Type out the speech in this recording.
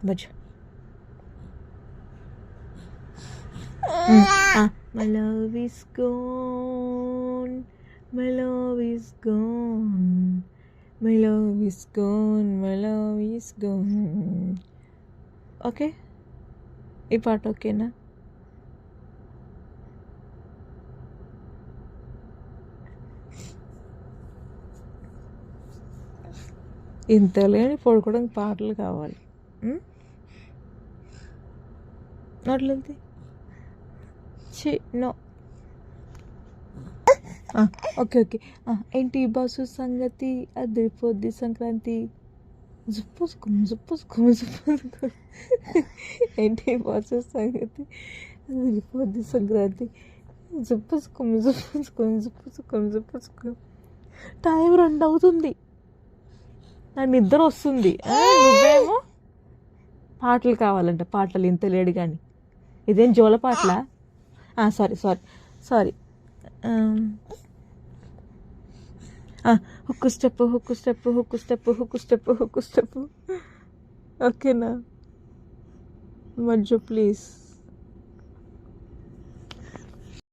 బజ్జు. My love is gone, my love is gone, my love is gone, my love is gone. Okay, ఈ పాట ఓకేనా? ఇంత లేని పడుకోవడానికి పాటలు కావాలి. అట్లయితే నో. Okay okay. ఏంటి బాసు సంగతి, అదిరిపోద్ది సంక్రాంతి, జుప్పుసుకుం జుప్పుసుకుం జుప్పుసుకుం. ఏంటి బాసు సంగతి, అదిరిపోద్ది సంక్రాంతి, జుప్పుసుకుం జుప్పుసుకుం జుప్పుసుకుం జుప్పుసుకుం. టైం 2 అవుతుంది, నా నిద్ర వస్తుంది. నువ్వేమో పాటలు కావాలంట. పాటలు ఇంత లేడు కానీ ఇదేం జోల పాటలా? Sorry sorry sorry. Hook step hook step hook step hook step hook step. ఓకేనా మజ్జు ప్లీజ్?